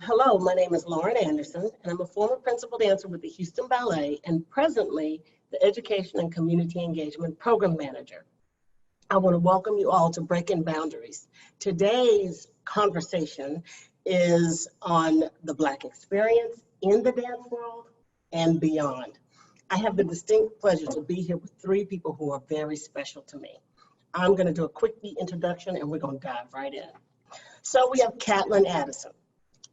Hello, my name is Lauren Anderson, and I'm a former principal dancer with the Houston Ballet and presently the Education and Community Engagement Program Manager. I want to welcome you all to Breaking Boundaries. Today's conversation is on the Black experience in the dance world and beyond. I have the distinct pleasure to be here with three people who are very special to me. I'm going to do a quick introduction and we're going to dive right in. So we have Katlyn Addison.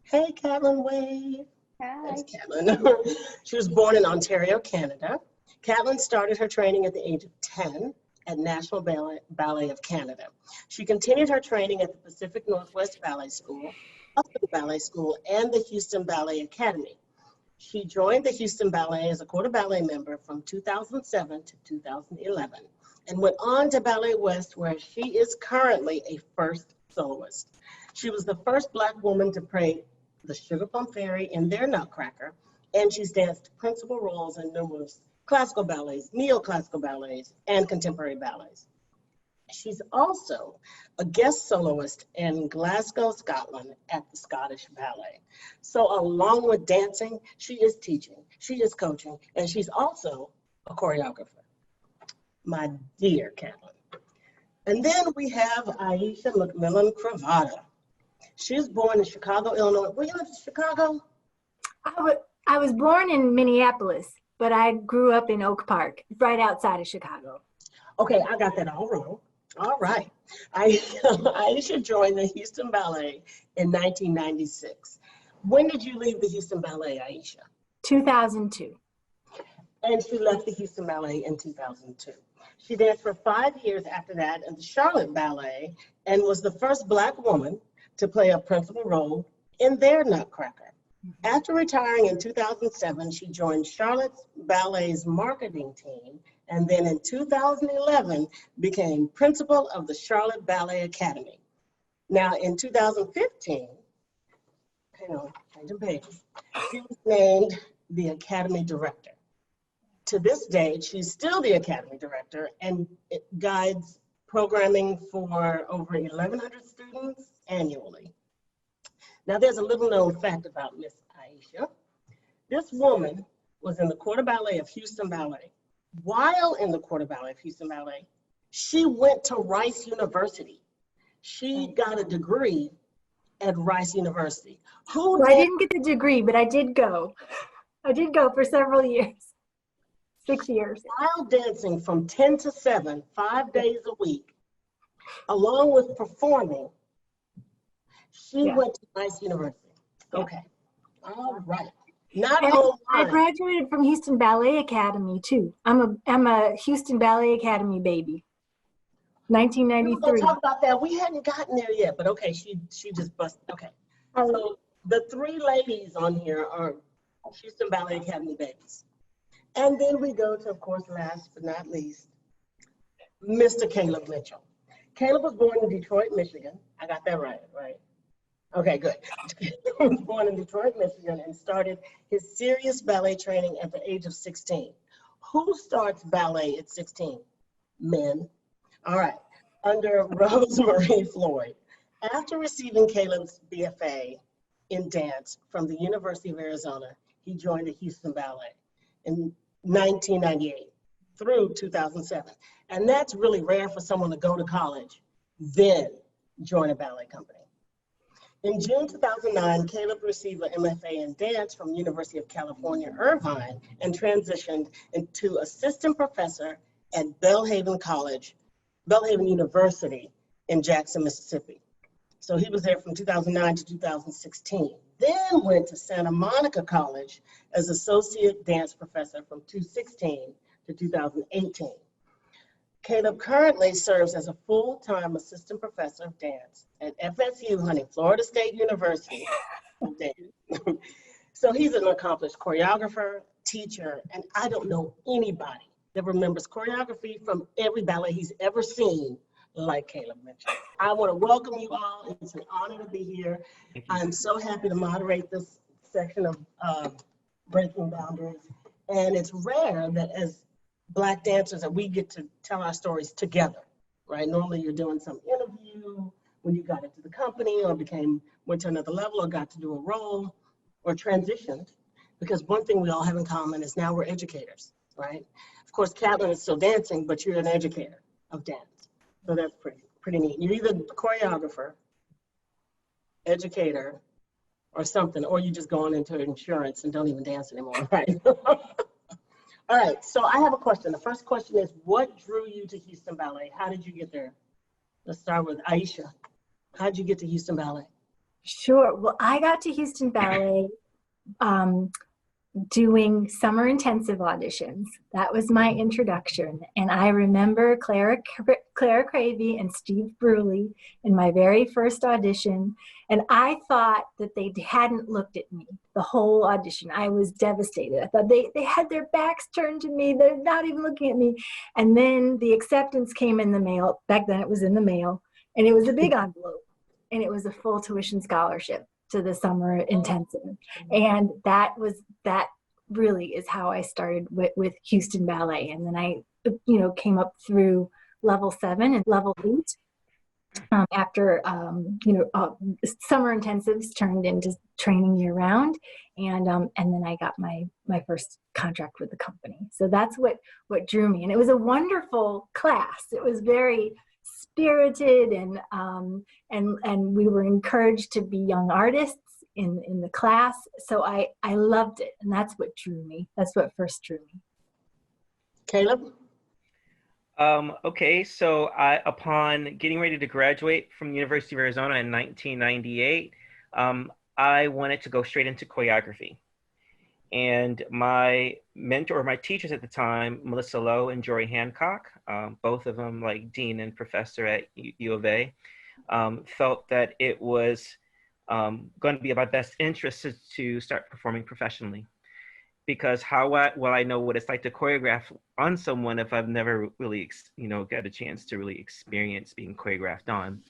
Hey, Katlyn, wave. Hi. There's Katlyn. She was born in Ontario, Canada. Katlyn started her training at the age of 10 at National Ballet of Canada. She continued her training at the Pacific Northwest Ballet School, Houston Ballet School, and the Houston Ballet Academy. She joined the Houston Ballet as a quarter ballet member from 2007 to 2011 and went on to Ballet West, where she is currently a first soloist. She was the first Black woman to play the Sugar Plum Fairy in their Nutcracker, and she's danced principal roles in numerous classical ballets, neoclassical ballets, and contemporary ballets. She's also a guest soloist in Glasgow, Scotland at the Scottish Ballet. So along with dancing, she is teaching, she is coaching, and she's also a choreographer. My dear Katlyn. And then we have Ayisha McMillan Cravotta. She was born in Chicago, Illinois. Were you in Chicago? I was born in Minneapolis, but I grew up in Oak Park, right outside of Chicago. Okay, I got that all wrong. All right. Ayisha joined the Houston Ballet in 1996. When did you leave the Houston Ballet, Ayisha? 2002. And she left the Houston Ballet in 2002. She danced for 5 years after that in the Charlotte Ballet and was the first Black woman to play a principal role in their Nutcracker. After retiring in 2007, she joined Charlotte Ballet's marketing team, and then in 2011 became principal of the Charlotte Ballet Academy. Now in 2015, hang on, changing pages, she was named the Academy Director. To this date, she's still the Academy Director and it guides programming for over 1,100 students annually. Now there's a little known fact about Miss Ayisha. This woman was in the quarter ballet of Houston Ballet. While in the quarter ballet of Houston Ballet, she went to Rice University. She got a degree at Rice University. Well, I didn't get the degree, but I did go. I did go for several years. 6 years. While dancing from 10 to 7, 5 days a week, along with performing, she went to Rice University. Okay. All right. Not online. I graduated from Houston Ballet Academy too. I'm a Houston Ballet Academy baby. 1993. We'll talk about that. We hadn't gotten there yet, but okay, she just busted. Okay. So the three ladies on here are Houston Ballet Academy babies. And then we go to, of course, last but not least, Mr. Caleb Mitchell. Caleb was born in Detroit, Michigan. I got that right? Okay, good. He was born in Detroit, Michigan, and started his serious ballet training at the age of 16. Who starts ballet at 16? Men. All right, under Rosemarie Floyd. After receiving Caleb's BFA in dance from the University of Arizona, he joined the Houston Ballet in 1998 through 2007. And that's really rare for someone to go to college, then join a ballet company. In June 2009, Caleb received an MFA in dance from University of California, Irvine, and transitioned into assistant professor at Belhaven University in Jackson, Mississippi. So he was there from 2009 to 2016. Then went to Santa Monica College as associate dance professor from 2016 to 2018. Caleb currently serves as a full-time assistant professor of dance at FSU, Florida State University. So he's an accomplished choreographer, teacher, and I don't know anybody that remembers choreography from every ballet he's ever seen like Caleb Mitchell. I want to welcome you all. It's an honor to be here. I'm so happy to moderate this section of Breaking Boundaries. And it's rare that as Black dancers that we get to tell our stories together, right? Normally you're doing some interview when you got into the company or became went to another level or got to do a role or transitioned. Because one thing we all have in common is now we're educators, right? Of course, Katlyn is still dancing, but you're an educator of dance. So that's pretty neat. You're either choreographer, educator, or something, or you just going into insurance and don't even dance anymore, right? All right, so I have a question. The first question is, what drew you to Houston Ballet? How did you get there? Let's start with Ayisha. How did you get to Houston Ballet? Sure. Well, I got to Houston Ballet doing summer intensive auditions. That was my introduction. And I remember Clara Cravey and Steve Bruley in my very first audition. And I thought that they hadn't looked at me the whole audition. I was devastated. I thought they had their backs turned to me. They're not even looking at me. And then the acceptance came in the mail. Back then it was in the mail. And it was a big envelope. And it was a full tuition scholarship to the summer intensive. And that really is how I started with Houston Ballet. And then I, came up through level 7 and level 8 after, summer intensives turned into training year round. And then I got my first contract with the company. So that's what drew me. And it was a wonderful class. It was very spirited, and we were encouraged to be young artists in the class. So I loved it, and that's what drew me. That's what first drew me. Caleb? Okay, so upon getting ready to graduate from the University of Arizona in 1998, I wanted to go straight into choreography. And my mentor, my teachers at the time, Melissa Lowe and Jory Hancock, both of them like dean and professor at U of A, felt that it was going to be of my best interest to start performing professionally. Because how will I know what it's like to choreograph on someone if I've never really, got a chance to really experience being choreographed on?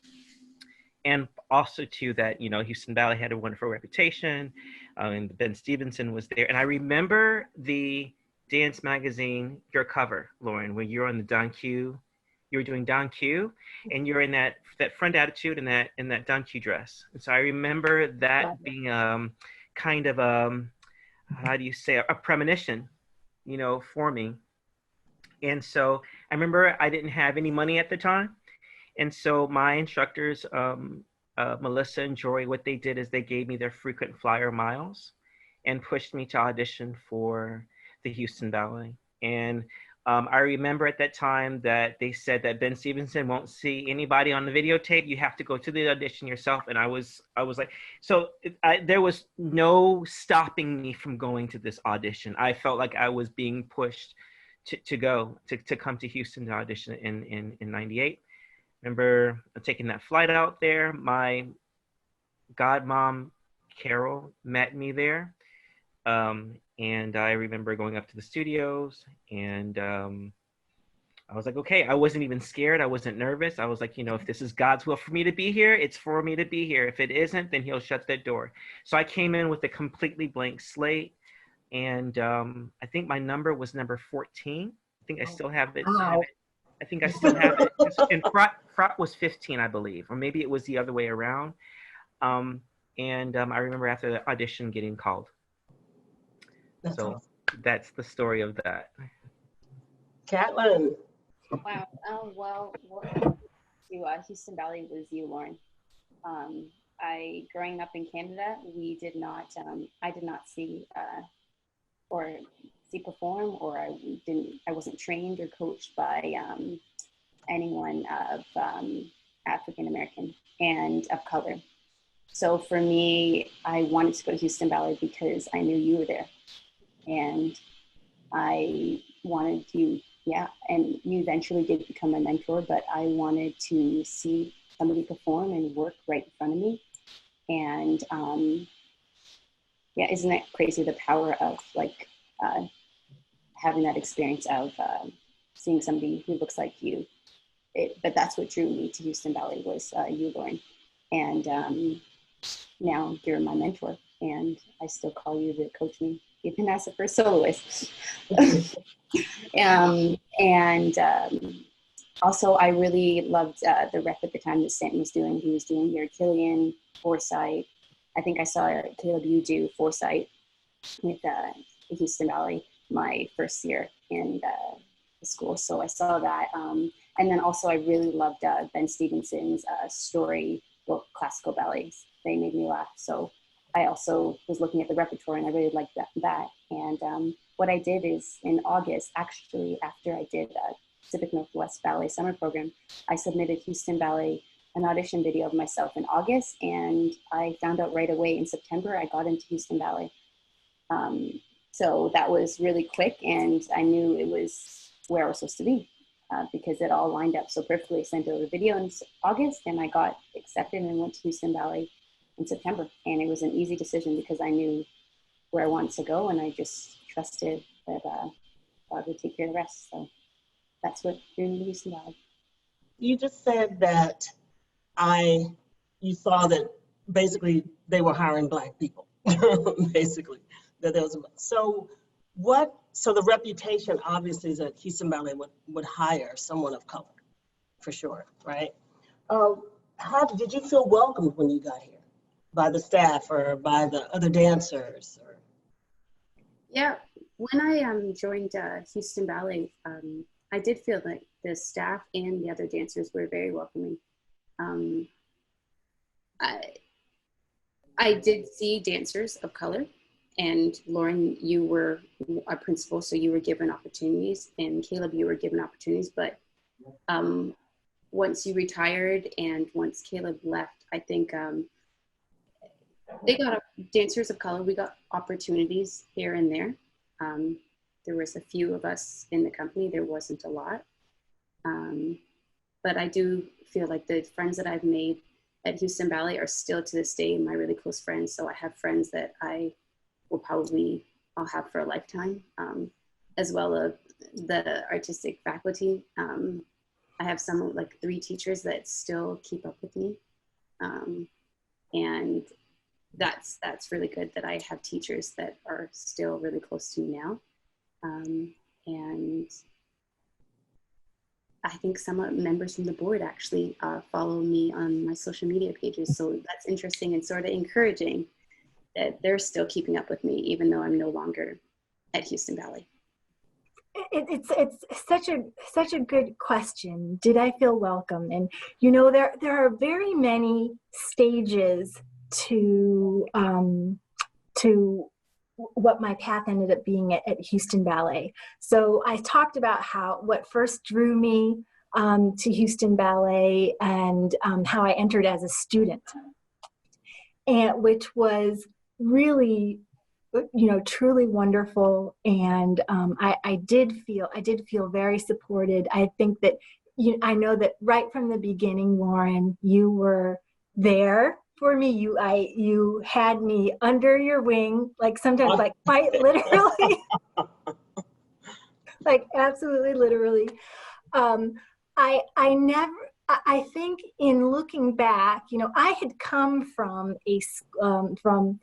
And also too that, Houston Ballet had a wonderful reputation, and Ben Stevenson was there. And I remember the dance magazine, your cover, Lauren, when you're on the Don Q, you were doing Don Q, and you're in that front attitude and that Don Q dress. And so I remember that being kind of how do you say, a premonition, for me. And so I remember I didn't have any money at the time. And so my instructors, Melissa and Jory, what they did is they gave me their frequent flyer miles and pushed me to audition for the Houston Ballet. And I remember at that time that they said that Ben Stevenson won't see anybody on the videotape. You have to go to the audition yourself. And I was like, so there was no stopping me from going to this audition. I felt like I was being pushed to come to Houston to audition in 98. Remember taking that flight out there. My godmom, Carol, met me there. And I remember going up to the studios, and I was like, okay, I wasn't even scared. I wasn't nervous. I was like, if this is God's will for me to be here, it's for me to be here. If it isn't, then he'll shut that door. So I came in with a completely blank slate. And I think my number was number 14. I think I still have it. Wow. I think I still have it. And Frot was 15, I believe, or maybe it was the other way around. I remember after the audition getting called. That's awesome. That's the story of that. Katlyn. Wow. Well, to Houston Ballet was you, Lauren. Growing up in Canada, I did not see perform, or I wasn't trained or coached by anyone of African American and of color. So for me, I wanted to go to Houston Ballet because I knew you were there, and I wanted to, and you eventually did become my mentor, but I wanted to see somebody perform and work right in front of me. And isn't that crazy, the power of having that experience of seeing somebody who looks like you. But that's what drew me to Houston Ballet was you, Lauren. And now you're my mentor, and I still call you to coach me, even as a first soloist. Also, I really loved the rep at the time that Stanton was doing. He was doing your Killian, Foresight. I think I saw Caleb, you do Foresight with the Houston Ballet my first year in the school. So I saw that. And then also I really loved Ben Stevenson's story book, Classical Ballets. They made me laugh. So I also was looking at the repertoire and I really liked that. And what I did is in August, actually after I did Pacific Northwest Ballet Summer Program, I submitted Houston Ballet an audition video of myself in August, and I found out right away in September I got into Houston Ballet. So that was really quick, and I knew it was where I was supposed to be because it all lined up so perfectly. I sent over the video in August, and I got accepted and went to Houston Ballet in September. And it was an easy decision because I knew where I wanted to go, and I just trusted that God would take care of the rest. So that's what drew me to Houston Ballet. You just said that you saw that basically they were hiring Black people, basically. That there was, so the reputation obviously is that Houston Ballet would hire someone of color, for sure, right? How did you feel welcomed when you got here by the staff or by the other dancers? Or? Yeah, when I joined Houston Ballet, I did feel like the staff and the other dancers were very welcoming. I did see dancers of color, and Lauren, you were a principal, so you were given opportunities, and Caleb, you were given opportunities, but once you retired and once Caleb left, I think they got dancers of color, we got opportunities here and there. There was a few of us in the company, there wasn't a lot. But I do feel like the friends that I've made at Houston Ballet are still to this day my really close friends. So I have friends that I'll have for a lifetime, as well as the artistic faculty. I have some, like 3 teachers that still keep up with me. And that's really good that I have teachers that are still really close to me now. And I think some members from the board actually follow me on my social media pages. So that's interesting and sort of encouraging that they're still keeping up with me, even though I'm no longer at Houston Ballet. It's such a good question. Did I feel welcome? And you know, there are very many stages to what my path ended up being at Houston Ballet. So I talked about what first drew me to Houston Ballet and how I entered as a student, and which was really, you know, truly wonderful. And I did feel very supported. I think that I know that right from the beginning, Lauren, you were there for me. You had me under your wing, like sometimes like quite literally, like absolutely literally. I think in looking back, you know, I had come from from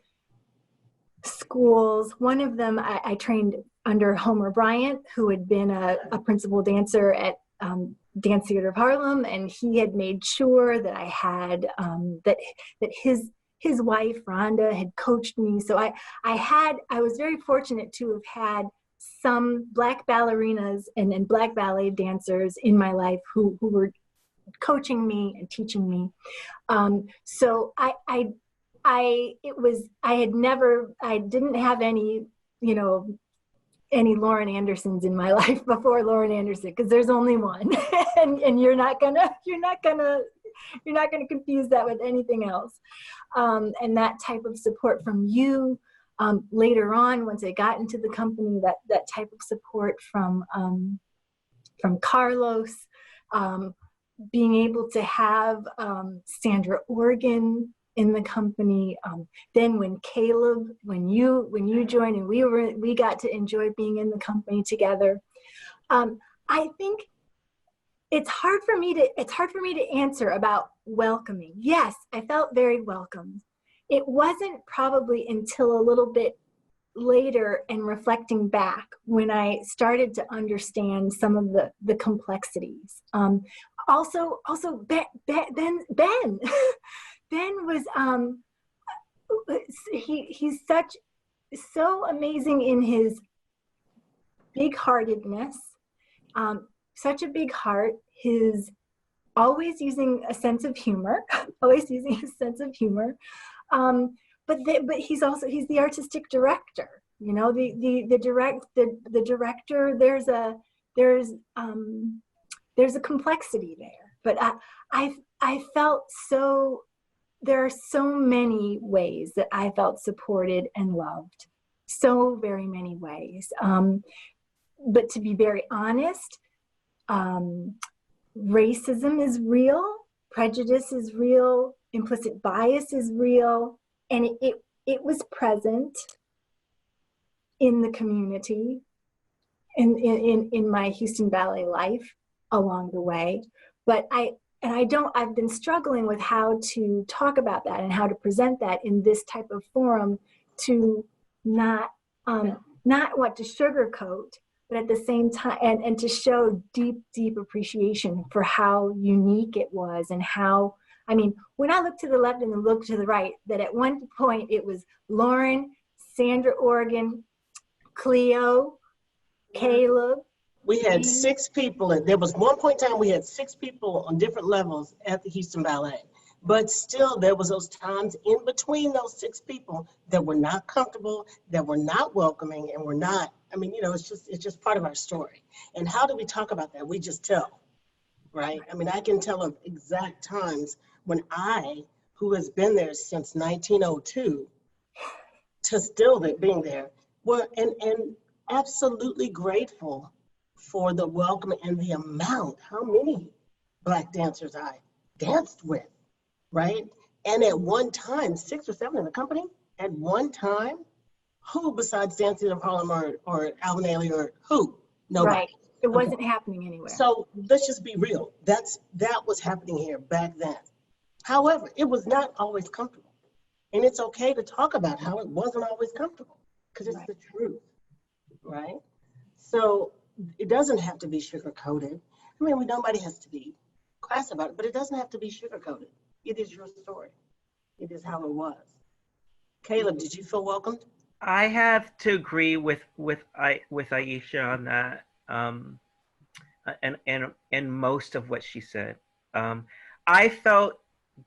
schools. One of them, I trained under Homer Bryant, who had been a principal dancer at Dance Theater of Harlem, and he had made sure that I had that his wife Rhonda had coached me. So I was very fortunate to have had some Black ballerinas and Black ballet dancers in my life who were coaching me and teaching me. So I didn't have any, you know, any Lauren Andersons in my life before Lauren Anderson, because there's only one, and you're not gonna confuse that with anything else. And that type of support from you later on, once I got into the company, that type of support from Carlos, being able to have Sandra Organ in the company. Then when Caleb, when you joined and we got to enjoy being in the company together. I think it's hard for me to answer about welcoming. Yes, I felt very welcomed. It wasn't probably until a little bit later and reflecting back when I started to understand some of the complexities. Also Ben Ben was he's so amazing in his big-heartedness, such a big heart, his always using a sense of humor, always using a sense of humor. But he's the artistic director. You know, the director. There's a complexity there. But I felt so. There are so many ways that I felt supported and loved. So very many ways. But to be very honest, racism is real, prejudice is real, implicit bias is real, and it was present in the community, in my Houston Ballet life along the way. But I've been struggling with how to talk about that and how to present that in this type of forum, to not want to sugarcoat, but at the same time, and to show deep appreciation for how unique it was, and how, I mean, when I look to the left and then look to the right, that at one point it was Lauren, Sandra Organ, Cleo, Caleb. We had 6 people, and there was one point in time we had 6 people on different levels at the Houston Ballet. But still, there was those times in between those 6 people that were not comfortable, that were not welcoming, and were not, I mean, you know, it's just part of our story. And how do we talk about that? We just tell, right? I mean, I can tell of exact times when I, who has been there since 1902, to still being there, were and absolutely grateful for the welcome and the amount, how many Black dancers I danced with. Right? And at one time, 6 or 7 in the company, at one time, who besides Dancing of Harlem or Alvin Ailey or who? Nobody. Right. It wasn't happening anywhere. So let's just be real. That was happening here back then. However, it was not always comfortable. And it's okay to talk about how it wasn't always comfortable, because it's the truth, right? So it doesn't have to be sugar-coated. I mean, nobody has to be crass about it, but it doesn't have to be sugar-coated. It is your story. It is how it was. Caleb, did you feel welcomed? I have to agree with Ayisha on that, and most of what she said. I felt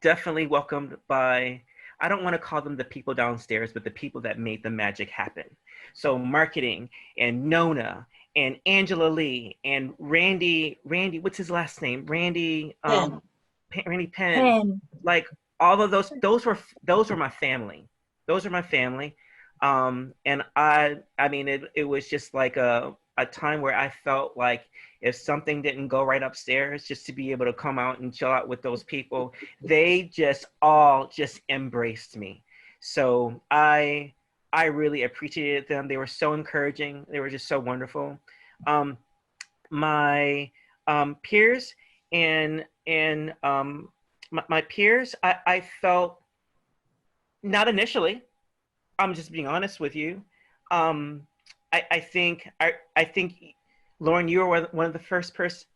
definitely welcomed by, I don't want to call them the people downstairs, but the people that made the magic happen. So marketing and Nona and Angela Lee and Randy, what's his last name? Randy Penn. Like all of those were my family. Those are my family. And I mean, it was just like a time where I felt like if something didn't go right upstairs, just to be able to come out and chill out with those people, they just all embraced me. So I really appreciated them. They were so encouraging. They were just so wonderful. My peers and my peers, I felt, not initially, I'm just being honest with you. I think Lauren, you were one of the first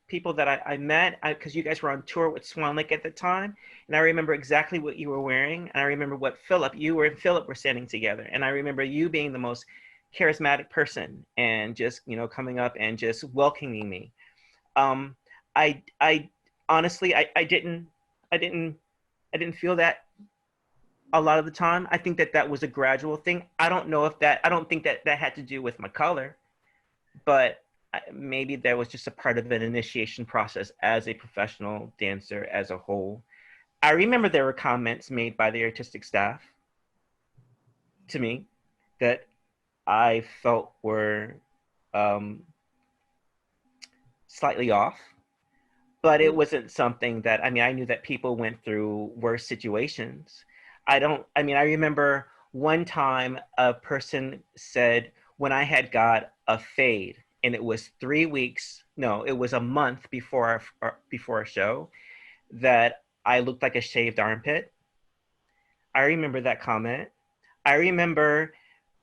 people that I met, because you guys were on tour with Swan Lake at the time, and I remember exactly what you were wearing, and I remember what you and Philip were standing together, and I remember you being the most charismatic person and just, you know, coming up and just welcoming me. I honestly, I didn't feel that a lot of the time. I think that was a gradual thing. I don't think that had to do with my color, but maybe that was just a part of an initiation process as a professional dancer as a whole. I remember there were comments made by the artistic staff to me that I felt were slightly off, but it wasn't something that, I mean, I knew that people went through worse situations. I remember one time a person said, when I had got a fade, and it was it was a month before a show, that I looked like a shaved armpit. I remember that comment. I remember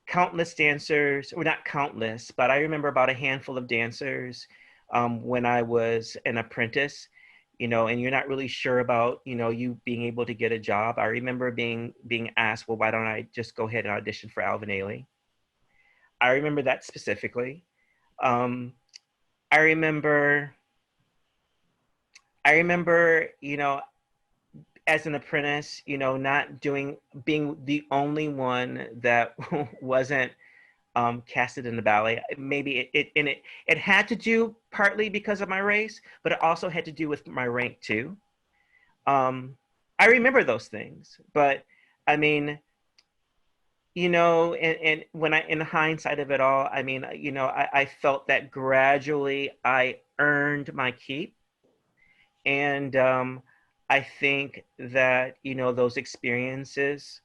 countless dancers, or not countless, but I remember about a handful of dancers when I was an apprentice, and you're not really sure about, you being able to get a job. I remember being asked, well, why don't I just go ahead and audition for Alvin Ailey? I remember that specifically. I remember, as an apprentice, being the only one that wasn't casted in the ballet. Maybe it had to do partly because of my race, but it also had to do with my rank too. I remember those things, but I mean, and when in hindsight of it all, I mean, I felt that gradually I earned my keep. And I think that, those experiences,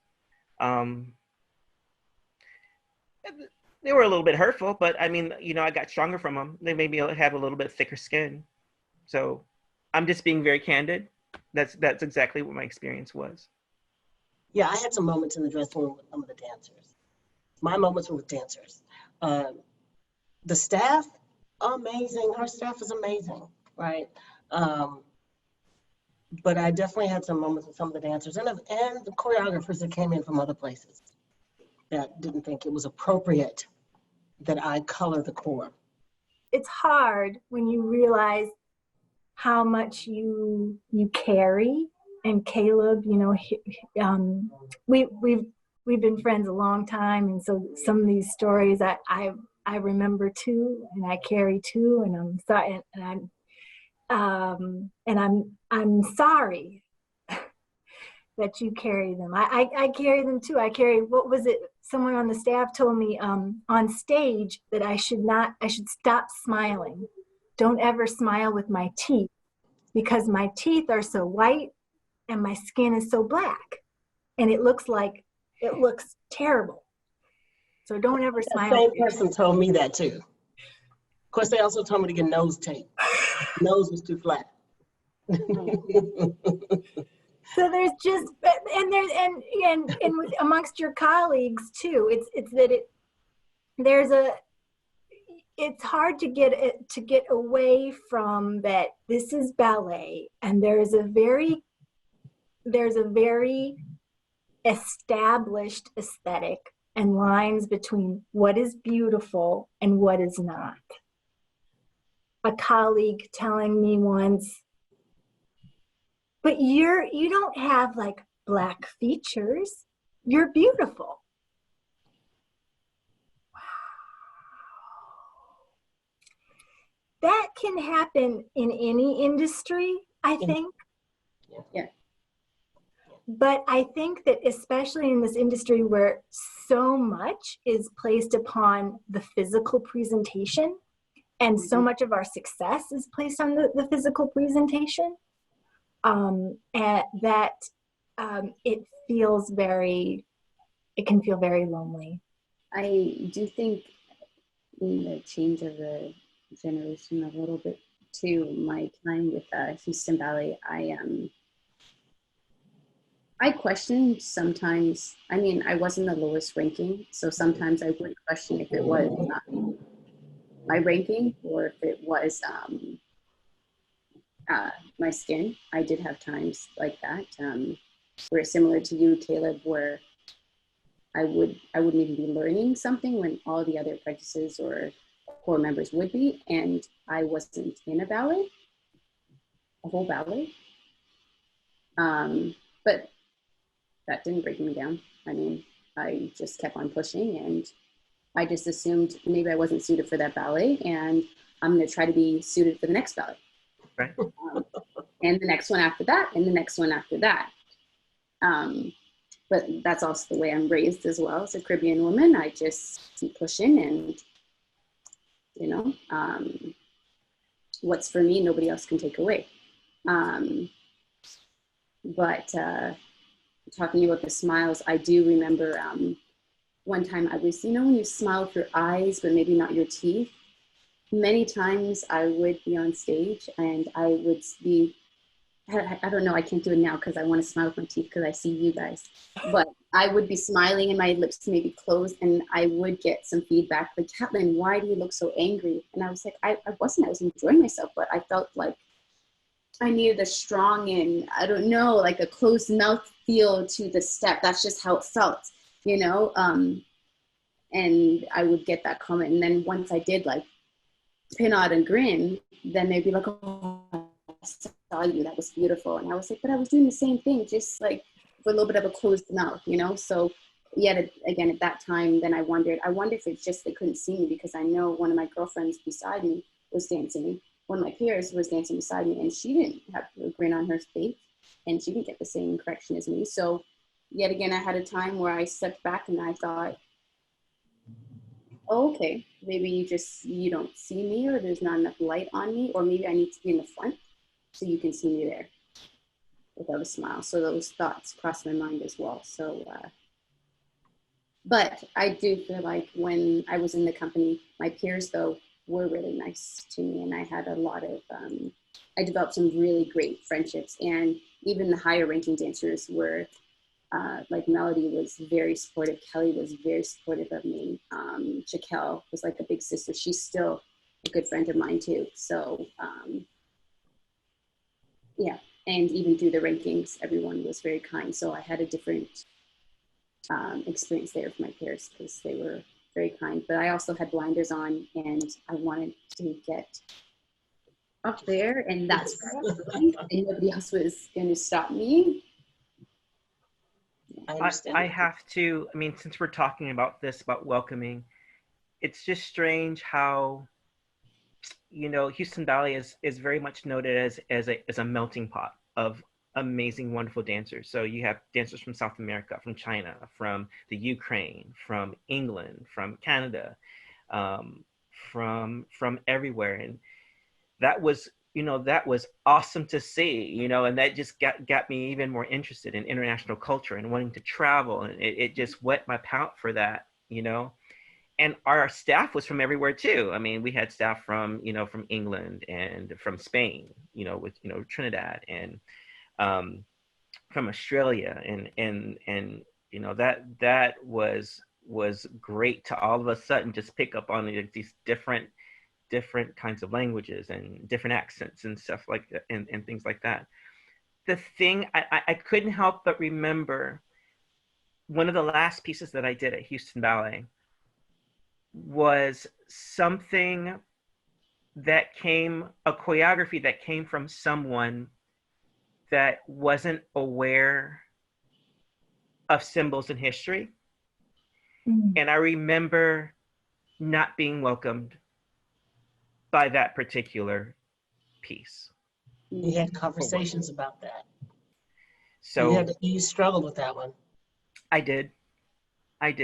they were a little bit hurtful, but I mean, I got stronger from them. They made me have a little bit thicker skin. So I'm just being very candid. That's exactly what my experience was. Yeah, I had some moments in the dressing room with some of the dancers. My moments were with dancers. The staff, amazing. Our staff is amazing, right? But I definitely had some moments with some of the dancers and the choreographers that came in from other places that didn't think it was appropriate that I color the corps. It's hard when you realize how much you carry. And Caleb, we've been friends a long time, and so some of these stories I remember too, and I carry too, and I'm sorry, and I'm sorry that you carry them. I carry them too. I carry, what was it? Someone on the staff told me on stage that I should stop smiling. Don't ever smile with my teeth, because my teeth are so white and my skin is so black, and it looks terrible. So don't ever smile. The same person told me that too. Of course, they also told me to get nose tape. Nose was too flat. So there's just, and amongst your colleagues too, it's hard to get away from that. This is ballet, and there's a very established aesthetic and lines between what is beautiful and what is not. A colleague telling me once, but you don't have like black features. You're beautiful. Wow. That can happen in any industry, I think. Yeah. But I think that especially in this industry where so much is placed upon the physical presentation, and so much of our success is placed on the physical presentation, and that it can feel very lonely. I do think in the change of the generation a little bit too, my time with Houston Ballet, I questioned sometimes. I mean, I wasn't the lowest ranking, so sometimes I would question if it was my ranking or if it was my skin. I did have times like that, where similar to you, Caleb, where I wouldn't even be learning something when all the other apprentices or corps members would be, and I wasn't in a whole ballet. But that didn't break me down. I mean, I just kept on pushing, and I just assumed maybe I wasn't suited for that ballet, and I'm going to try to be suited for the next ballet. Right. And the next one after that, and the next one after that. But that's also the way I'm raised as well. As a Caribbean woman, I just keep pushing, and what's for me, nobody else can take away. But talking about the smiles, I do remember one time I was, when you smile with your eyes, but maybe not your teeth. Many times I would be on stage and I would be I don't know, I can't do it now because I want to smile with my teeth because I see you guys. But I would be smiling and my lips may be closed, and I would get some feedback like, Katlyn, why do you look so angry? And I was like, I wasn't, I was enjoying myself, but I felt like I needed a strong and, I don't know, like a closed mouth feel to the step. That's just how it felt, you know? And I would get that comment. And then once I did like pin out and grin, then they'd be like, oh, I saw you, that was beautiful. And I was like, but I was doing the same thing, just like with a little bit of a closed mouth, you know? So yet again, at that time, then I wondered if it's just they couldn't see me, because I know one of my girlfriends beside me was dancing. One of my peers was dancing beside me, and she didn't have a grin on her face, and she didn't get the same correction as me. So yet again, I had a time where I stepped back and I thought, oh, okay, maybe you don't see me, or there's not enough light on me, or maybe I need to be in the front so you can see me there without a smile. So those thoughts crossed my mind as well. So, but I do feel like when I was in the company, my peers though were really nice to me, and I had a lot of, I developed some really great friendships, and even the higher ranking dancers were, like Melody was very supportive, Kelly was very supportive of me, Shaquelle was like a big sister, she's still a good friend of mine too. So yeah, and even through the rankings, everyone was very kind. So I had a different experience there with my peers, because they were very kind. But I also had blinders on, and I wanted to get up there, and that's where I was going, and nobody else was going to stop me. I have to, I mean, since we're talking about this, about welcoming, it's just strange how, you know, Houston Ballet is very much noted as a melting pot of amazing, wonderful dancers. So you have dancers from South America, from China, from the Ukraine, from England, from Canada, from everywhere. And that was, you know, that was awesome to see, you know, and that just got me even more interested in international culture and wanting to travel. And it just whet my palate for that, you know. And our staff was from everywhere too. I mean, we had staff from, you know, from England and from Spain, you know, with, you know, Trinidad, and from Australia, and you know, that was great to all of a sudden just pick up on these different kinds of languages and different accents and stuff like that, and things like that. The thing I couldn't help but remember, one of the last pieces that I did at Houston Ballet was something that a choreography that came from someone that wasn't aware of symbols in history. Mm-hmm. And I remember not being welcomed by that particular piece. We had conversations about that. So you struggled with that one. I did. I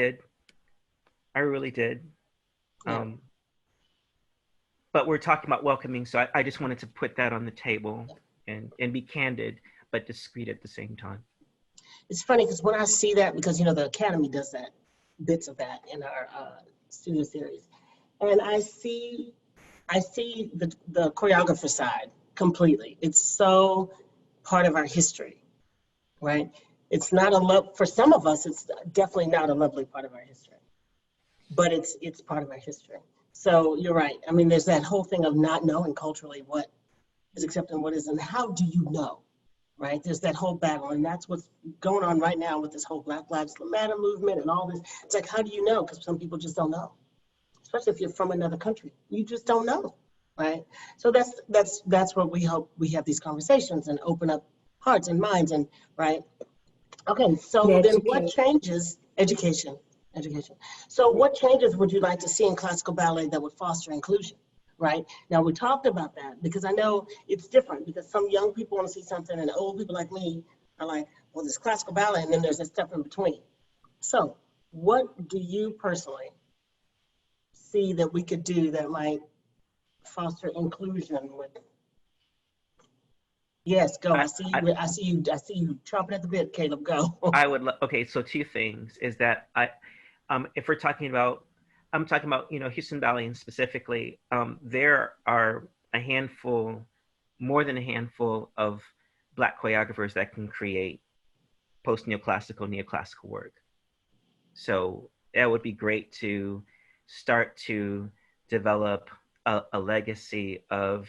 really did. Yeah. But we're talking about welcoming, so I just wanted to put that on the table and be candid, but discreet at the same time. It's funny because when I see that, because, you know, the Academy does that, bits of that in our studio series, and I see the choreographer side completely. It's so part of our history, right? It's not for some of us, it's definitely not a lovely part of our history, but it's part of our history. So you're right. I mean, there's that whole thing of not knowing culturally what is accepted and what isn't. How do you know, right? There's that whole battle, and that's what's going on right now with this whole Black Lives Matter movement and all this. It's like, how do you know? Because some people just don't know, especially if you're from another country. You just don't know, right? So that's what we hope we have these conversations and open up hearts and minds, and right. Okay, so then what changes? Education. So what changes would you like to see in classical ballet that would foster inclusion, right? Now, we talked about that because I know it's different, because some young people want to see something and old people like me are like, well, there's classical ballet and then there's a step in between. So what do you personally see that we could do that might foster inclusion with? Yes, go. I see you chomping at the bit, Caleb. Go. Okay, so two things is that if we're talking about, I'm talking about, you know, Houston Ballet and specifically, there are more than a handful of Black choreographers that can create post-neoclassical, neoclassical work. So that would be great to start to develop a legacy of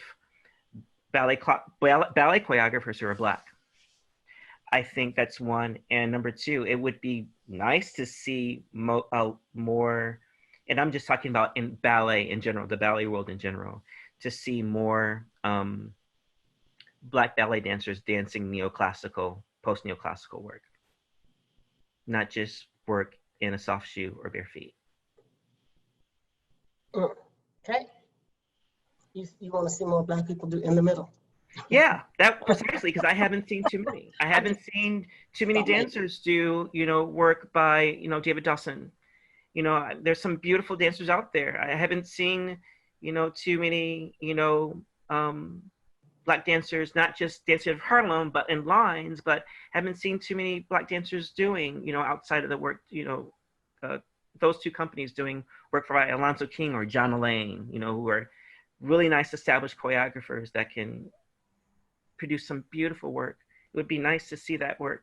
ballet choreographers who are Black. I think that's one. And number two, it would be nice to see more, and I'm just talking about in ballet in general, the ballet world in general, to see more Black ballet dancers dancing neoclassical, post-neoclassical work, not just work in a soft shoe or bare feet. Okay. You want to see more Black people do in the middle? Yeah, that precisely, because I haven't seen too many. I haven't seen too many dancers do, work by, David Dawson. There's some beautiful dancers out there. I haven't seen, too many, Black dancers, not just Dancers of Harlem, but in lines, but haven't seen too many Black dancers doing, outside of the work, those two companies doing work for Alonzo King or John Elaine, who are really nice established choreographers that can produce some beautiful work. It would be nice to see that work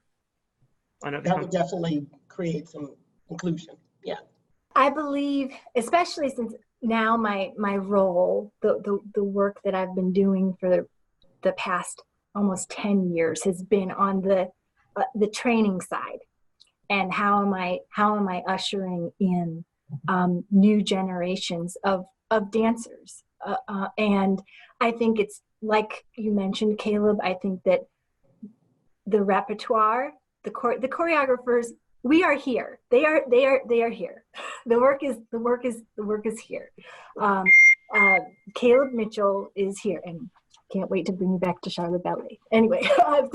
on other That would definitely create some inclusion. Yeah. I believe, especially since now my role, the work that I've been doing for the past almost 10 years has been on the training side, and how am I ushering in new generations of dancers, and I think it's like you mentioned, Caleb. I think that the repertoire, the choreographers, we are here. They are here. The work is here. Caleb Mitchell is here, and can't wait to bring you back to Charlotte Ballet. Anyway, Katlyn,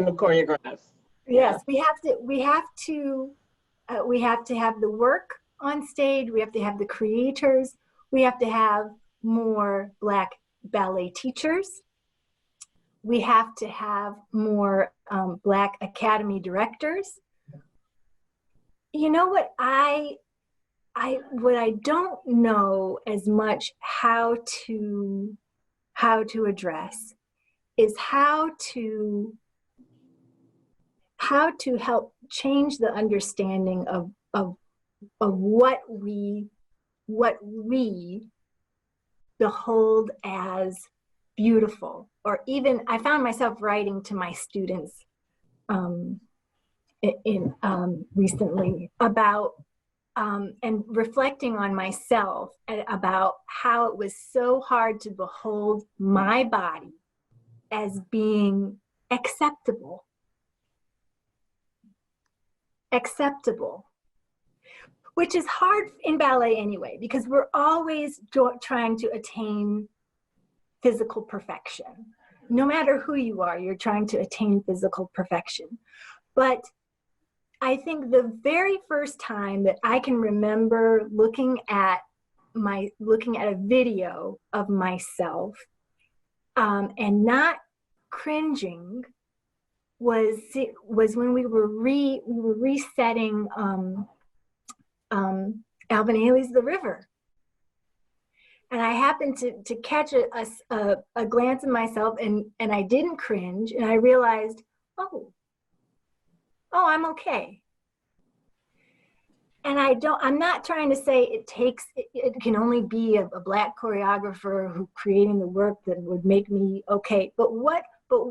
the choreographer. Yes, we have to have the work on stage. We have to have the creators. We have to have more Black ballet teachers. We have to have more Black academy directors. You know what what I don't know as much how to address is how to help change the understanding of what we behold as beautiful. Or even I found myself writing to my students recently about and reflecting on myself about how it was so hard to behold my body as being acceptable, which is hard in ballet anyway, because we're always trying to attain physical perfection. No matter who you are, you're trying to attain physical perfection. But I think the very first time that I can remember looking at a video of myself and not cringing was when we were resetting Alvin Ailey's The River. And I happened to catch a glance of myself, and I didn't cringe, and I realized, oh, I'm okay. And I'm not trying to say it can only be a Black choreographer who creating the work that would make me okay. But what were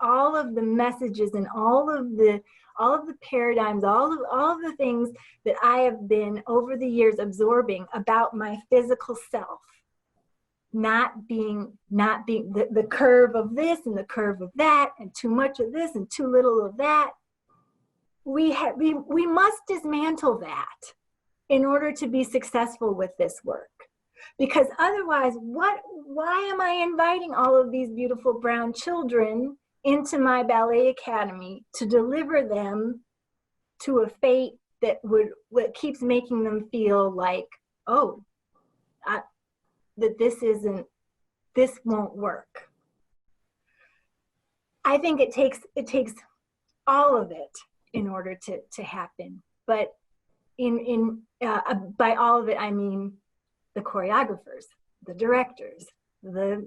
all of the messages and all of the paradigms, all of the things that I have been over the years absorbing about my physical self, not being the curve of this and the curve of that, and too much of this and too little of that. We must dismantle that in order to be successful with this work. Because otherwise, why am I inviting all of these beautiful brown children into my ballet academy to deliver them to a fate that keeps making them feel like, that this won't work? I think it takes all of it in order to happen. But by all of it, I mean the choreographers, the directors, the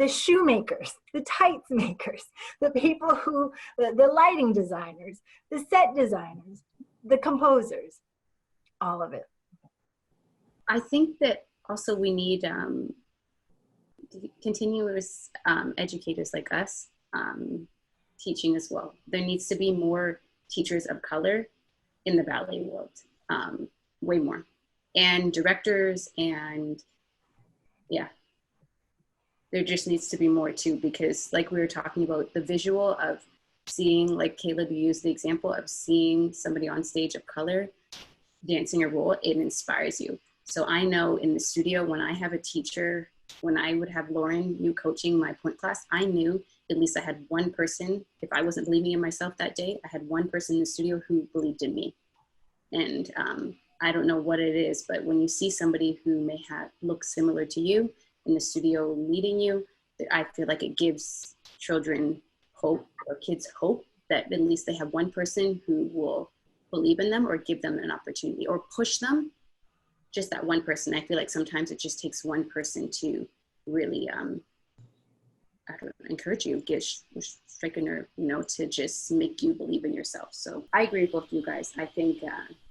shoemakers, the tights makers, the people who, the lighting designers, the set designers, the composers, all of it. I think that also we need continuous educators like us teaching as well. There needs to be more teachers of color in the ballet world, way more. And directors, and yeah, there just needs to be more too, because like we were talking about, the visual of seeing, like Caleb, you used the example of seeing somebody on stage of color dancing a role, it inspires you. So I know in the studio, when I have a teacher, when I would have Lauren, you coaching my point class, I knew at least I had one person, if I wasn't believing in myself that day, I had one person in the studio who believed in me. And I don't know what it is, but when you see somebody who may look similar to you in the studio leading you, I feel like it gives children hope, or kids hope, that at least they have one person who will believe in them or give them an opportunity or push them. Just that one person. I feel like sometimes it just takes one person to really encourage you, strike a nerve, to just make you believe in yourself. So I agree with both of you guys. I think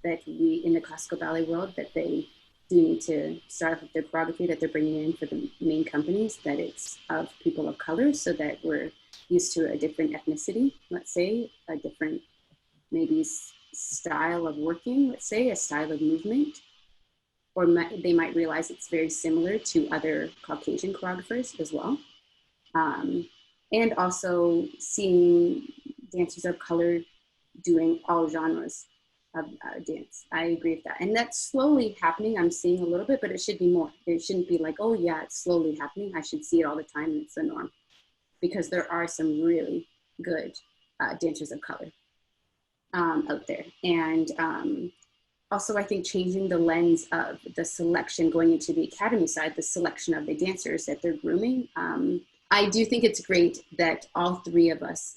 that we, in the classical ballet world, that they do need to start off with their choreography that they're bringing in for the main companies, that it's of people of color, so that we're used to a different ethnicity, let's say, a different maybe style of working, let's say, a style of movement. Or they might realize it's very similar to other Caucasian choreographers as well. And also seeing dancers of color doing all genres of dance. I agree with that. And that's slowly happening. I'm seeing a little bit, but it should be more. It shouldn't be like, oh yeah, it's slowly happening. I should see it all the time and it's the norm. Because there are some really good dancers of color out there. And also, I think changing the lens of the selection, going into the academy side, the selection of the dancers that they're grooming. I do think it's great that all three of us,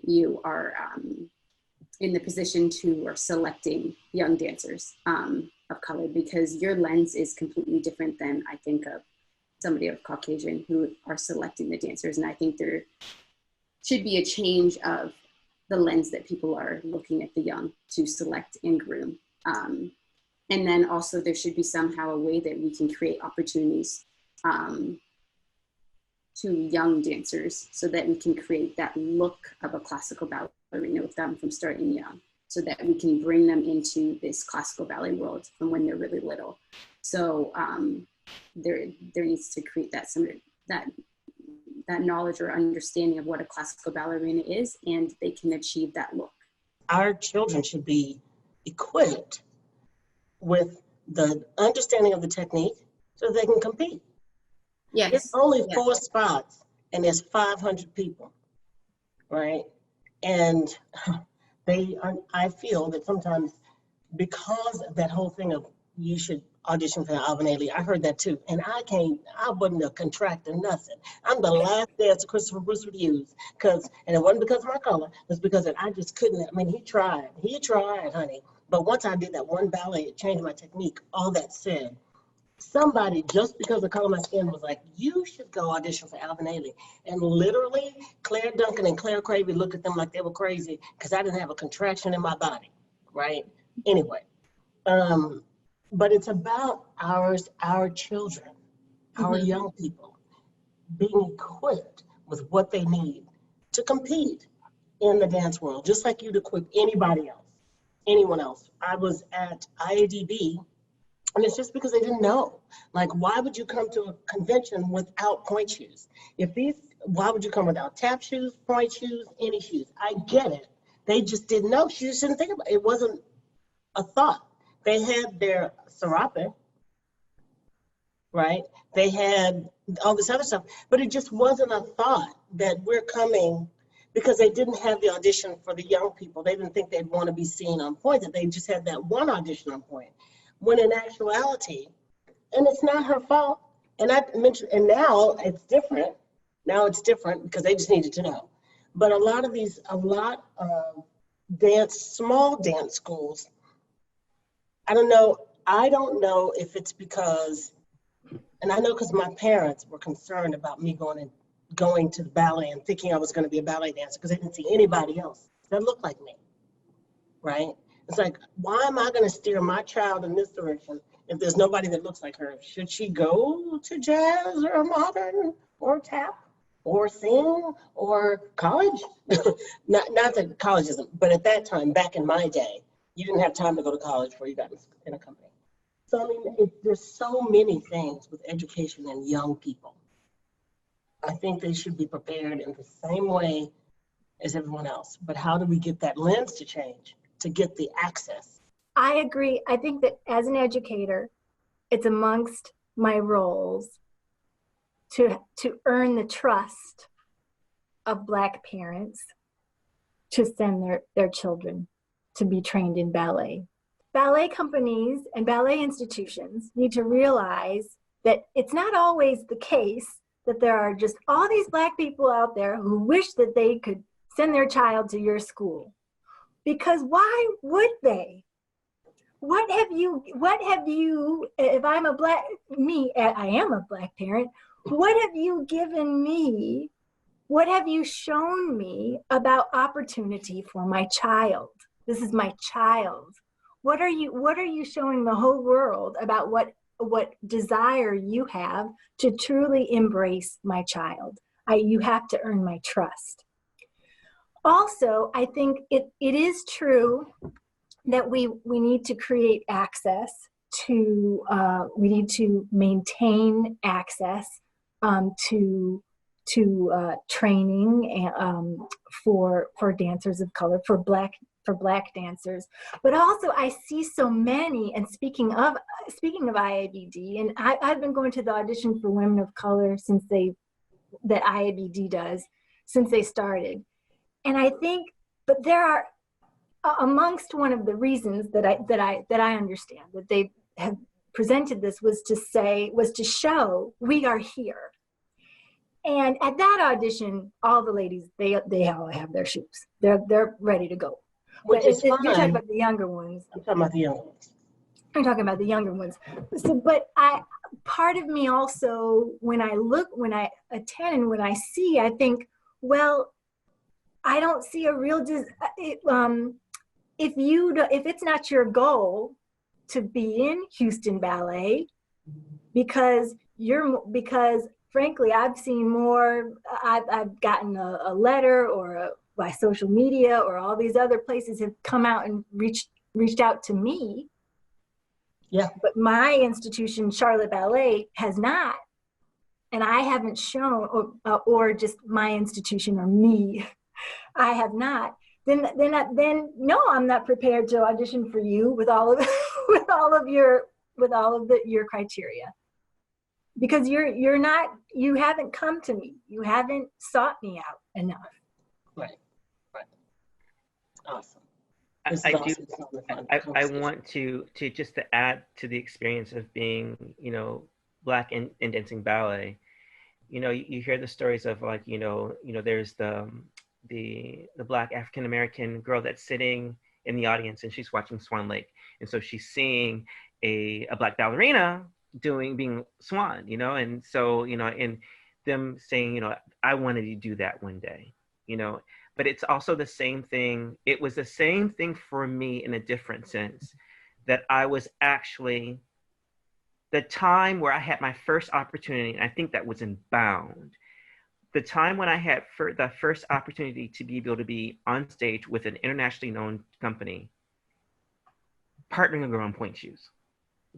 you are in the position to are selecting young dancers of color, because your lens is completely different than I think of somebody of Caucasian who are selecting the dancers. And I think there should be a change of the lens that people are looking at the young to select and groom. And then also there should be somehow a way that we can create opportunities to young dancers, so that we can create that look of a classical ballerina with them from starting young, so that we can bring them into this classical ballet world from when they're really little. So there needs to create that knowledge or understanding of what a classical ballerina is, and they can achieve that look. Our children should be equipped with the understanding of the technique so they can compete. Yes. It's only 4 spots and there's 500 people, right? And I feel that sometimes, because of that whole thing of you should audition for Alvin Ailey, I heard that too. And I wouldn't have contracted nothing. I'm the last dancer Christopher Bruce would use, and it wasn't because of my color, it's because I just couldn't. I mean, he tried, honey. But once I did that one ballet, it changed my technique. All that said, somebody, just because of the color of my skin, was like, you should go audition for Alvin Ailey. And literally, Claire Duncan and Claire Cravey looked at them like they were crazy because I didn't have a contraction in my body, right? Anyway, but it's about our children, our young people, being equipped with what they need to compete in the dance world, just like you'd equip anyone else. I was at IADB, and it's just because they didn't know. Like, why would you come to a convention without point shoes? Why would you come without tap shoes, point shoes, any shoes? I get it. They just didn't know. She just didn't think about it. It wasn't a thought. They had their serape, right? They had all this other stuff, but it just wasn't a thought that we're coming, because they didn't have the audition for the young people. They didn't think they'd want to be seen on point, that they just had that one audition on point. When in actuality, and it's not her fault, and I mentioned, and now it's different. Now it's different because they just needed to know. But a lot of small dance schools, I don't know if it's because And I know because my parents were concerned about me going to the ballet and thinking I was going to be a ballet dancer because they didn't see anybody else that looked like me, right? It's like, why am I going to steer my child in this direction if there's nobody that looks like her? Should she go to jazz or modern or tap or sing or college? Not that college isn't, but at that time, back in my day, you didn't have time to go to college before you got in a company. So, I mean, there's so many things with education and young people. I think they should be prepared in the same way as everyone else. But how do we get that lens to change, to get the access? I agree. I think that as an educator, it's amongst my roles to earn the trust of Black parents to send their children to be trained in ballet. Ballet companies and ballet institutions need to realize that it's not always the case that there are just all these Black people out there who wish that they could send their child to your school. Because why would they? What have you, if I am a Black parent, what have you given me? What have you shown me about opportunity for my child? This is my child. What are you showing the whole world about what desire you have to truly embrace my child? You have to earn my trust. Also, I think it is true that we need to create access to, we need to maintain access to training for dancers of color, for Black dancers. But also I see so many, and speaking of IABD, and I've been going to the audition for women of color that IABD does since they started. And I think, but there are, amongst one of the reasons that I understand that they have presented this was to show we are here. And at that audition, all the ladies, they all have their shoes. They're ready to go. But you're talking about the younger ones. I'm talking about the younger ones. I'm talking about the younger ones. So, but part of me also, when I attend and when I see, I think, well, I don't see a real, if it's not your goal to be in Houston Ballet, because frankly, I've seen more, I've gotten a letter or by social media or all these other places have come out and reached out to me. Yeah. But my institution, Charlotte Ballet, has not. And I haven't shown, or just my institution or me, I have not. Then no, I'm not prepared to audition for you with all of your criteria. Because you haven't come to me. You haven't sought me out enough. Right. Awesome. I want to just to add to the experience of being, Black in dancing ballet. You hear the stories of like, there's the Black African American girl that's sitting in the audience and she's watching Swan Lake, and so she's seeing a Black ballerina being Swan, and so and them saying, I wanted to do that one day, but it's also the same thing. It was the same thing for me in a different sense, that I was actually the time where I had my first opportunity, and I think that was in Bound, the time when I had the first opportunity to be able to be on stage with an internationally known company, partnering a girl in pointe shoes.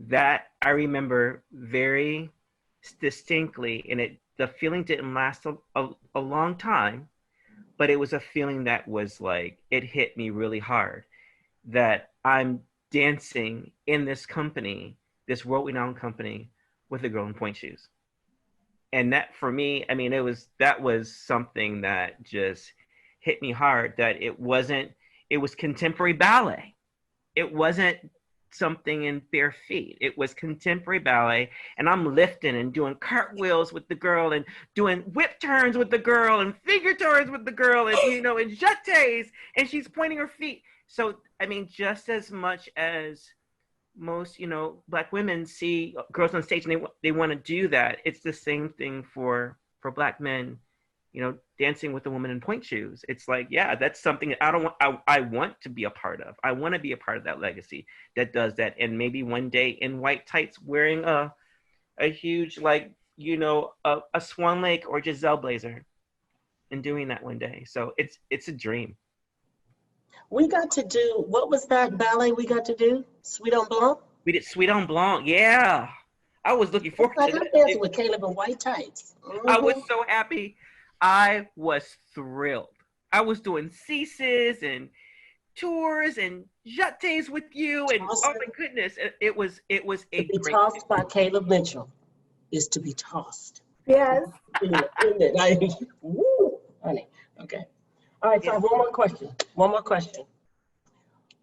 That I remember very distinctly, and the feeling didn't last a long time, but it was a feeling that was like, it hit me really hard, that I'm dancing in this company, this world-renowned company, with a girl in pointe shoes. And that for me, I mean, that was something that just hit me hard, that it was contemporary ballet. It wasn't something in bare feet. It was contemporary ballet, and I'm lifting and doing cartwheels with the girl and doing whip turns with the girl and figure turns with the girl and and jetés, and she's pointing her feet. So I mean, just as much as most, Black women see girls on stage and they want to do that. It's the same thing for Black men, dancing with a woman in point shoes. It's like, yeah, that's something that I want to be a part of. I want to be a part of that legacy that does that. And maybe one day in white tights wearing a huge, a Swan Lake or Giselle blazer and doing that one day. So it's a dream. We got to do, what was that ballet we got to do? Sweet on Blanc? We did Sweet on Blanc. Yeah. I was looking forward to that. I danced with Caleb in white tights. Mm-hmm. I was so happy. I was thrilled. I was doing ceases and tours and jetés with you, and awesome. Oh my goodness, it was a great. To be tossed by Caleb Mitchell is to be tossed. Yes. Isn't it? Woo, honey. Okay. All right. So I have one more question.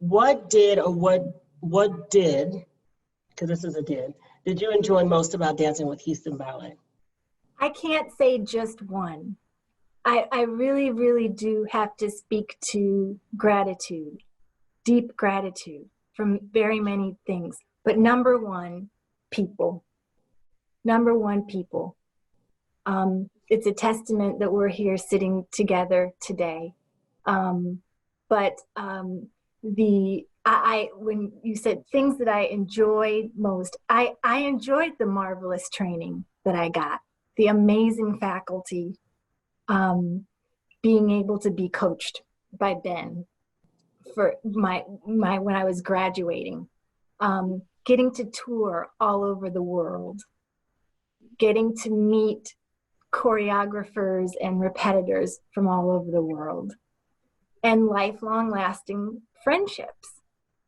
What did, because this is a did you enjoy most about dancing with Houston Ballet? I can't say just one. I really, really do have to speak to gratitude, deep gratitude from very many things. But number one, people. It's a testament that we're here sitting together today. When you said things that I enjoyed most, I enjoyed the marvelous training that I got, the amazing faculty, being able to be coached by Ben for my when I was graduating, getting to tour all over the world, getting to meet choreographers and repetitors from all over the world, and lifelong lasting friendships.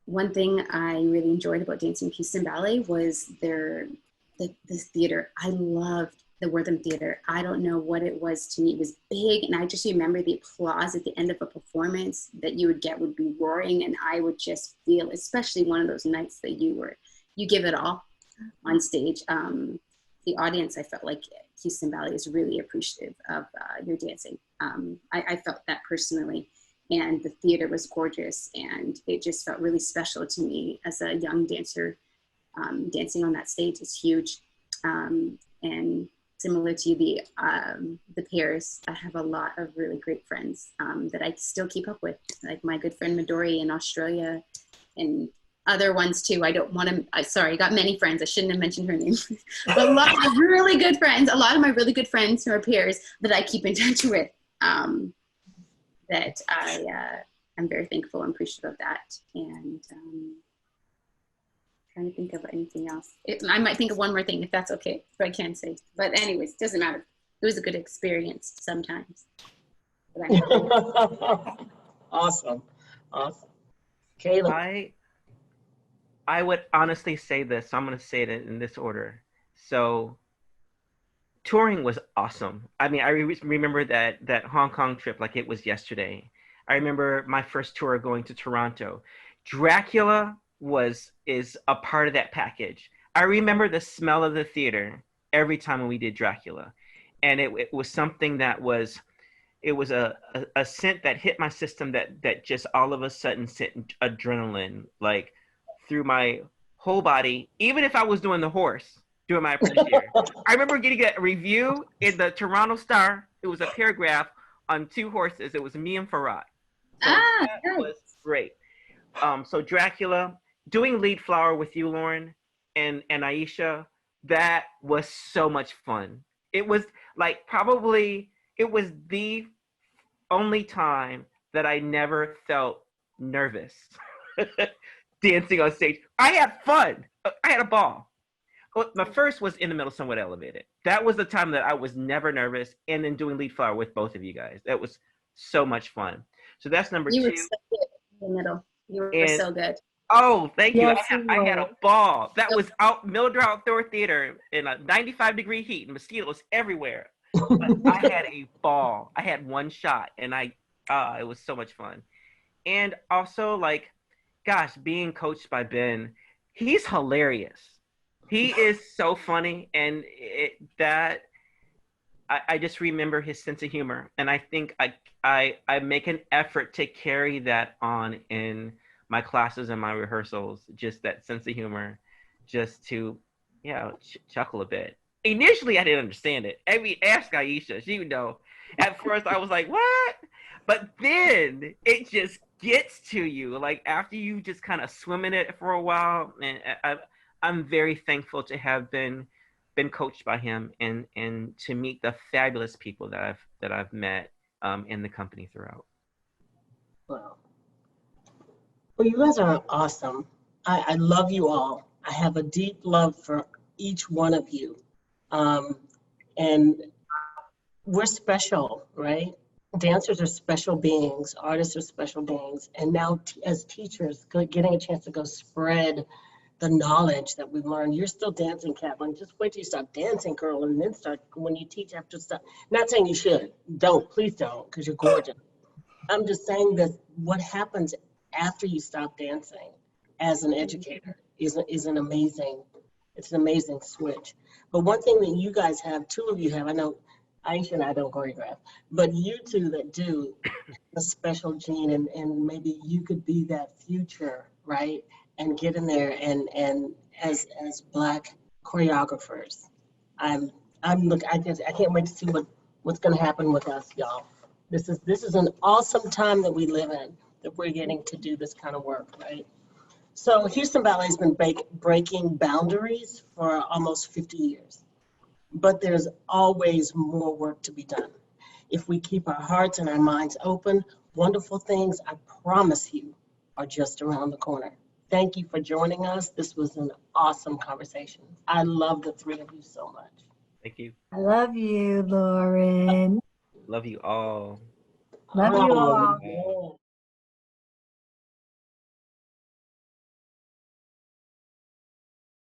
One thing I really enjoyed about dancing Houston Ballet was the theater. I loved the Wortham Theater. I don't know what it was to me. It was big, and I just remember the applause at the end of a performance that you would get would be roaring, and I would just feel, especially one of those nights that you give it all on stage. The audience, I felt like Houston Ballet is really appreciative of your dancing. I felt that personally, and the theater was gorgeous, and it just felt really special to me as a young dancer. Dancing on that stage is huge, and similar to the pairs, I have a lot of really great friends that I still keep up with, like my good friend Midori in Australia, and other ones too. I don't want to, sorry, I got many friends. I shouldn't have mentioned her name. But a lot of really good friends, a lot of my really good friends who are peers that I keep in touch with, that I'm very thankful and appreciative of that. And trying to think of anything else. I might think of one more thing if that's okay, but I can't say. But anyways, doesn't matter. It was a good experience sometimes. Awesome. Caleb. I would honestly say this. I'm going to say it in this order. So touring was awesome. I mean, I remember that Hong Kong trip like it was yesterday. I remember my first tour going to Toronto. Dracula is a part of that package. I remember the smell of the theater every time when we did Dracula. And it was something that was a scent that hit my system that just all of a sudden sent adrenaline like through my whole body, even if I was doing the horse during my apprentice year. I remember getting a review in the Toronto Star. It was a paragraph on two horses. It was me and Farad. So that was great. So Dracula, doing Lead Flower with you, Lauren, and Ayisha, that was so much fun. It was like it was the only time that I never felt nervous dancing on stage. I had fun. I had a ball. My first was In the Middle, Somewhat Elevated. That was the time that I was never nervous, and then doing Lead Flower with both of you guys. That was so much fun. So that's number two. You were so good in the middle. You were so good. Oh, thank you. Yes, I had a ball. That was out Mildred Outdoor Theater in a 95-degree heat and mosquitoes everywhere. But I had a ball. I had one shot, and it was so much fun. And also, like, gosh, being coached by Ben, he's hilarious. He is so funny, and I just remember his sense of humor, and I think I make an effort to carry that on in my classes and my rehearsals, just that sense of humor, just to, chuckle a bit. Initially, I didn't understand it. I mean, ask Ayisha, she would know. At first, I was like, what? But then it just gets to you. Like, after you just kind of swim in it for a while, and I'm very thankful to have been coached by him, and to meet the fabulous people that I've met in the company throughout. Wow. Well, you guys are awesome. I love you all. I have a deep love for each one of you. And we're special, right? Dancers are special beings, artists are special beings. And now as teachers, getting a chance to go spread the knowledge that we've learned. You're still dancing, Katlyn. Just wait till you stop dancing, girl, and then start when you teach after stuff. Not saying you should. Don't, please don't, because you're gorgeous. I'm just saying that what happens after you stop dancing as an educator is an amazing, it's an amazing switch. But one thing that you guys have, two of you have, I know Ayisha and I don't choreograph, but you two that do, a special gene, and maybe you could be that future, right? And get in there and as Black choreographers, I can't wait to see what's going to happen with us, y'all. This is an awesome time that we live in, that we're getting to do this kind of work, right? So Houston Ballet has been breaking boundaries for almost 50 years, but there's always more work to be done. If we keep our hearts and our minds open, wonderful things, I promise you, are just around the corner. Thank you for joining us. This was an awesome conversation. I love the three of you so much. Thank you. I love you, Lauren. Love you all. Love you all. Oh,